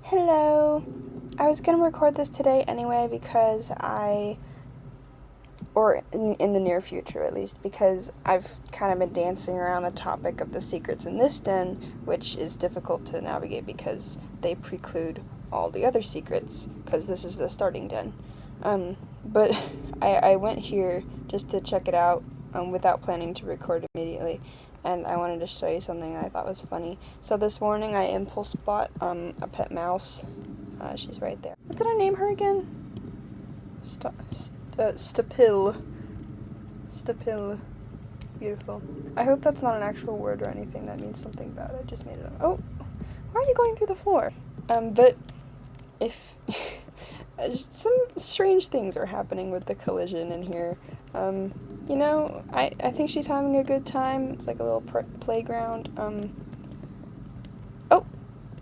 Hello! I was gonna record this today anyway because in the near future at least, because I've kind of been dancing around the topic of the secrets in this den, which is difficult to navigate because they preclude all the other secrets, because this is the starting den. But I went here just to check it out without planning to record immediately, and I wanted to show you something that I thought was funny. So this morning I impulse bought a pet mouse. She's right there. What did I name her again? Stapil. Stapil. Beautiful. I hope that's not an actual word or anything. That means something bad. I just made it up. Oh, why are you going through the floor? But if some strange things are happening with the collision in here. You know, I think she's having a good time. It's like a little playground.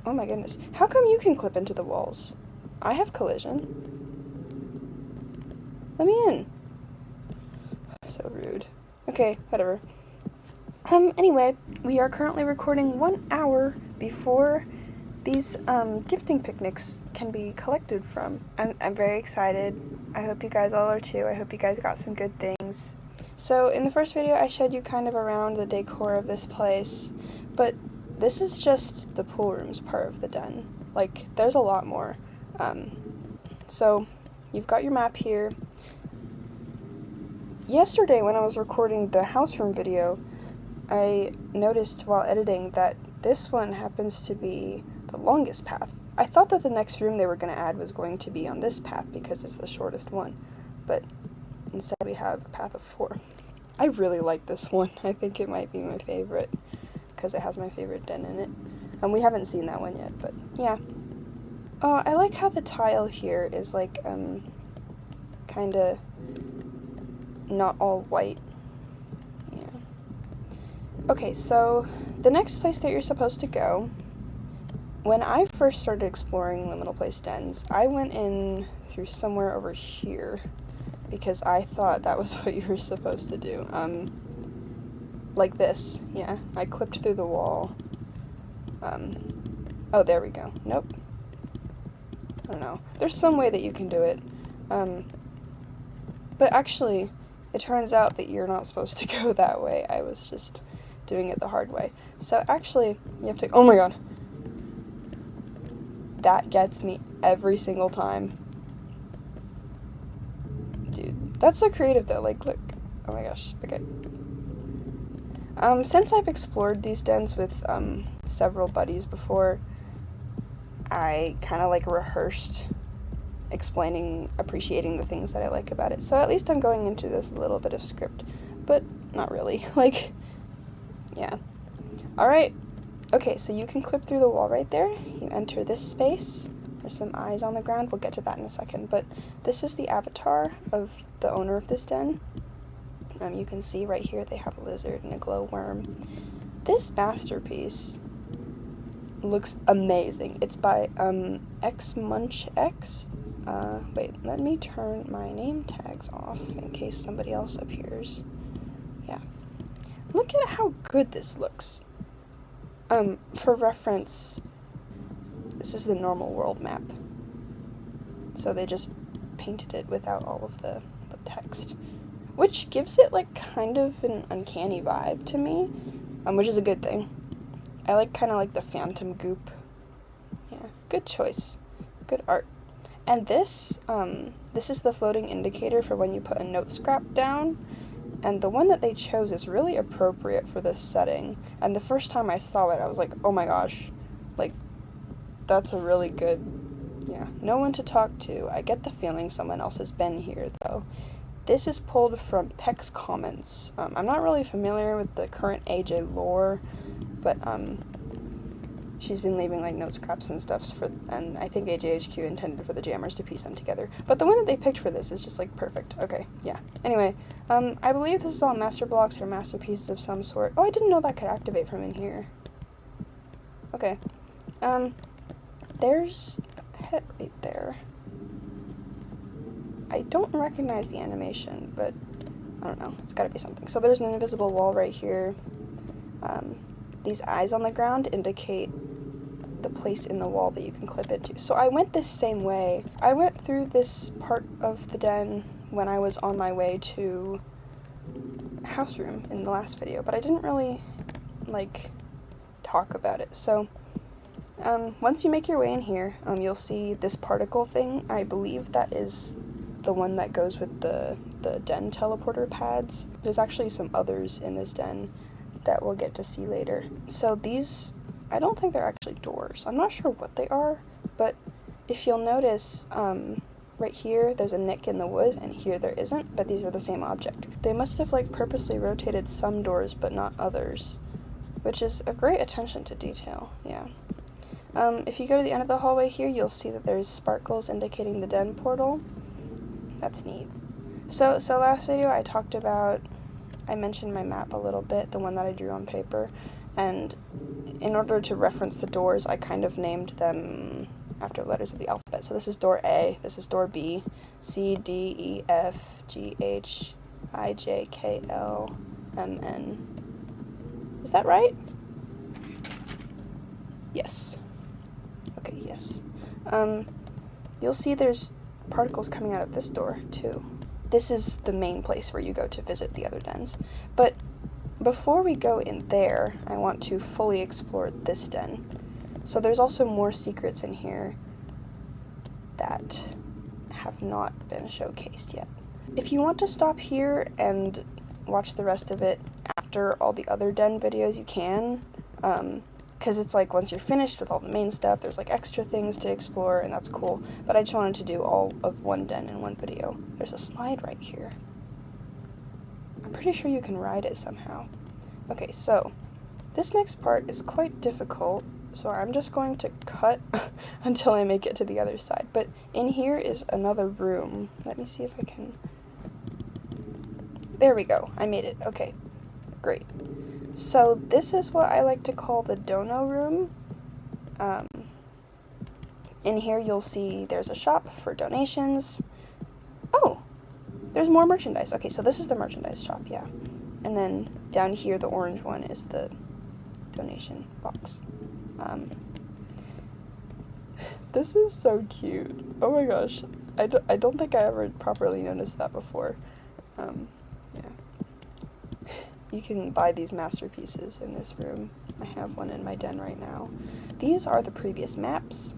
Oh my goodness. How come you can clip into the walls? I have collision. Let me in. So rude. Okay, whatever. Anyway, we are currently recording 1 hour before these gifting picnics can be collected from. I'm very excited. I hope you guys all are too. I hope you guys got some good things. So in the first video I showed you kind of around the decor of this place, but this is just the pool rooms part of the den. Like, there's a lot more. So you've got your map here. Yesterday when I was recording the house room video, I noticed while editing that this one happens to be the longest path. I thought that the next room they were going to add was going to be on this path because it's the shortest one, but instead we have a path of 4. I really like this one. I think it might be my favorite because it has my favorite den in it. And we haven't seen that one yet, but yeah. I like how the tile here is like kind of not all white. Yeah. Okay, so the next place that you're supposed to go, when I first started exploring Liminalplace dens, I went in through somewhere over here because I thought that was what you were supposed to do. Like this, yeah. I clipped through the wall. Oh, there we go. Nope. I don't know. There's some way that you can do it. But actually, it turns out that you're not supposed to go that way. I was just doing it the hard way. So actually, you have to, oh my god. That gets me every single time. Dude, that's so creative though, like, look. Oh my gosh, okay. Since I've explored these dens with, several buddies before, I kind of, like, rehearsed appreciating the things that I like about it. So at least I'm going into this a little bit of script, but not really. Like, yeah. Alright. Okay, so you can clip through the wall right there. You enter this space. There's some eyes on the ground. We'll get to that in a second, but this is the avatar of the owner of this den. You can see right here they have a lizard and a glowworm. This masterpiece looks amazing. It's by XMunchX. Wait, let me turn my name tags off in case somebody else appears. Yeah. Look at how good this looks. For reference, this is the normal world map. So they just painted it without all of the text, which gives it like kind of an uncanny vibe to me, which is a good thing. I like kind of like the phantom goop. Yeah, good choice. Good art. And this is the floating indicator for when you put a note scrap down, and the one that they chose is really appropriate for this setting. And the first time I saw it, I was like, oh my gosh, like, that's a really good, yeah. No one to talk to. I get the feeling someone else has been here, though. This is pulled from Peck's comments. I'm not really familiar with the current AJ lore, but she's been leaving like note scraps and stuff and I think AJHQ intended for the jammers to piece them together. But the one that they picked for this is just like perfect. Okay, yeah. Anyway, I believe this is all master blocks or masterpieces of some sort. Oh, I didn't know that could activate from in here. Okay. There's a pet right there. I don't recognize the animation, but I don't know. It's gotta be something. So there's an invisible wall right here. These eyes on the ground indicate the place in the wall that you can clip into. So I went this same way. I went through this part of the den when I was on my way to house room in the last video, but I didn't really, like, talk about it. So, once you make your way in here, you'll see this particle thing. I believe that is the one that goes with the den teleporter pads. There's actually some others in this den that we'll get to see later. So these, I don't think they're actually doors. I'm not sure what they are, but if you'll notice, right here there's a nick in the wood, and here there isn't, but these are the same object. They must have, like, purposely rotated some doors but not others, which is a great attention to detail, yeah. If you go to the end of the hallway here, you'll see that there's sparkles indicating the den portal. That's neat. So last video I mentioned my map a little bit, the one that I drew on paper, and in order to reference the doors, I kind of named them after letters of the alphabet. So this is door A, this is door B, C, D, E, F, G, H, I, J, K, L, M, N. Is that right? Yes. Okay, yes. You'll see there's particles coming out of this door, too. This is the main place where you go to visit the other dens. But before we go in there, I want to fully explore this den. So there's also more secrets in here that have not been showcased yet. If you want to stop here and watch the rest of it after all the other den videos, you can. Because it's like once you're finished with all the main stuff, there's like extra things to explore, and that's cool. But I just wanted to do all of one den in one video. There's a slide right here. I'm pretty sure you can ride it somehow. Okay, so this next part is quite difficult, so I'm just going to cut until I make it to the other side. But in here is another room. Let me see if I can... There we go. I made it. Okay, great. So this is what I like to call the dono room. In here you'll see there's a shop for donations. Oh, there's more merchandise. Okay, so this is the merchandise shop, yeah. And then down here, the orange one is the donation box. This is so cute. Oh my gosh. I don't think I ever properly noticed that before. Yeah. You can buy these masterpieces in this room. I have one in my den right now. These are the previous maps.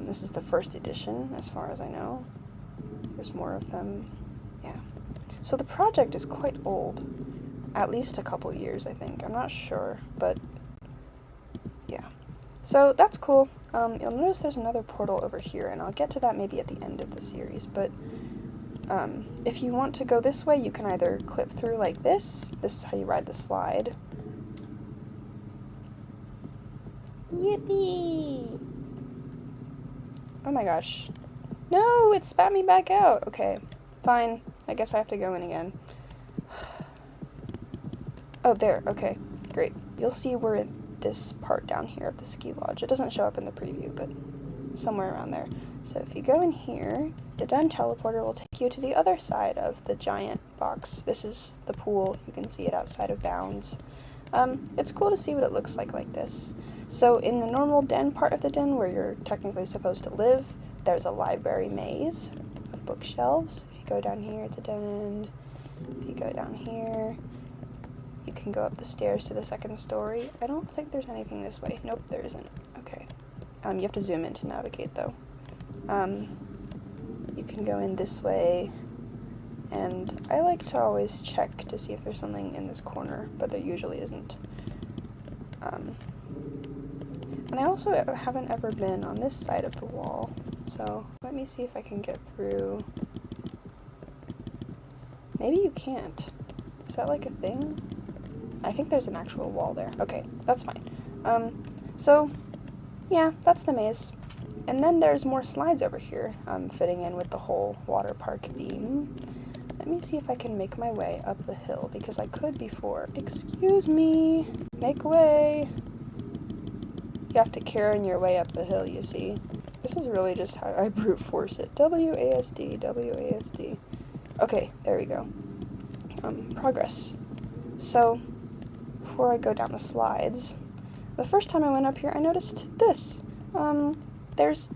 This is the first edition, as far as I know. There's more of them. Yeah. So the project is quite old. At least a couple years, I think. I'm not sure, but yeah. So that's cool. You'll notice there's another portal over here, and I'll get to that maybe at the end of the series, but if you want to go this way, you can either clip through like this. This is how you ride the slide. Yippee! Oh my gosh. No, it spat me back out. Okay, fine. I guess I have to go in again. Oh, there. Okay, great. You'll see we're in this part down here of the ski lodge. It doesn't show up in the preview, but somewhere around there. So if you go in here, the den teleporter will take you to the other side of the giant box. This is the pool. You can see it outside of bounds. It's cool to see what it looks like this. So in the normal den part of the den, where you're technically supposed to live, there's a library maze of bookshelves. If you go down here, it's a den end. If you go down here, you can go up the stairs to the second story. I don't think there's anything this way. Nope, there isn't. Okay. You have to zoom in to navigate, though. You can go in this way, and I like to always check to see if there's something in this corner, but there usually isn't. And I also haven't ever been on this side of the wall, so let me see if I can get through. Maybe you can't. Is that like a thing? I think there's an actual wall there. Okay, that's fine. So, yeah, that's the maze. And then there's more slides over here, fitting in with the whole water park theme. Let me see if I can make my way up the hill, because I could before. Excuse me, make way. You have to carry your way up the hill, you see. This is really just how I brute force it. W-A-S-D, W-A-S-D. Okay, there we go. Progress. So, before I go down the slides, the first time I went up here, I noticed this. There's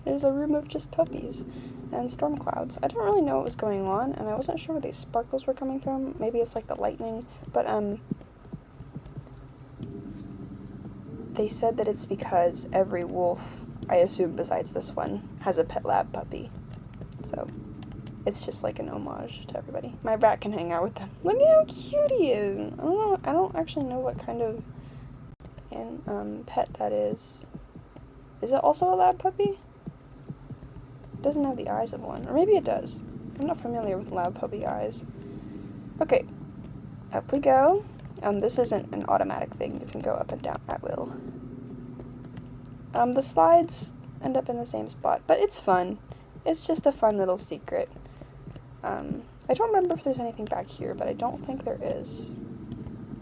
there's a room of just puppies and storm clouds. I didn't really know what was going on, and I wasn't sure where these sparkles were coming from. Maybe it's like the lightning, but they said that it's because every wolf, I assume besides this one, has a pet lab puppy. So it's just like an homage to everybody. My rat can hang out with them. Look at how cute he is. I don't actually know what kind of pet that is. Is it also a lab puppy? It doesn't have the eyes of one. Or maybe it does. I'm not familiar with lab puppy eyes. Okay. Up we go. This isn't an automatic thing. You can go up and down at will. The slides end up in the same spot, but it's fun. It's just a fun little secret. I don't remember if there's anything back here, but I don't think there is.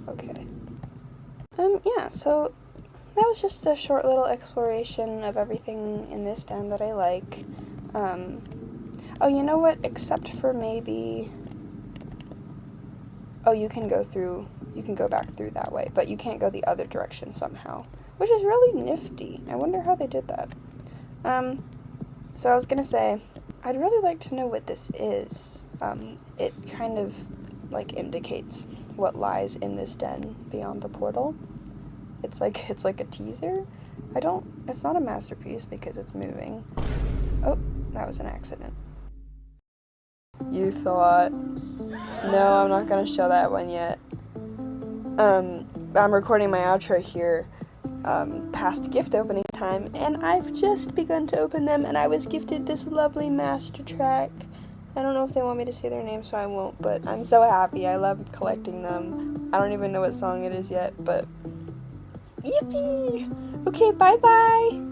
Okay. Yeah, so that was just a short little exploration of everything in this den that I like. Oh, you know what? Except for maybe... Oh, you can go back through that way, but you can't go the other direction somehow, which is really nifty. I wonder how they did that. So I was gonna say, I'd really like to know what this is. It kind of, like, indicates what lies in this den beyond the portal. It's like a teaser. It's not a masterpiece because it's moving. Oh, that was an accident. You thought... No, I'm not gonna show that one yet. I'm recording my outro here, past gift opening time, and I've just begun to open them, and I was gifted this lovely master track. I don't know if they want me to say their name, so I won't, but I'm so happy. I love collecting them. I don't even know what song it is yet, but yippee! Okay, bye-bye!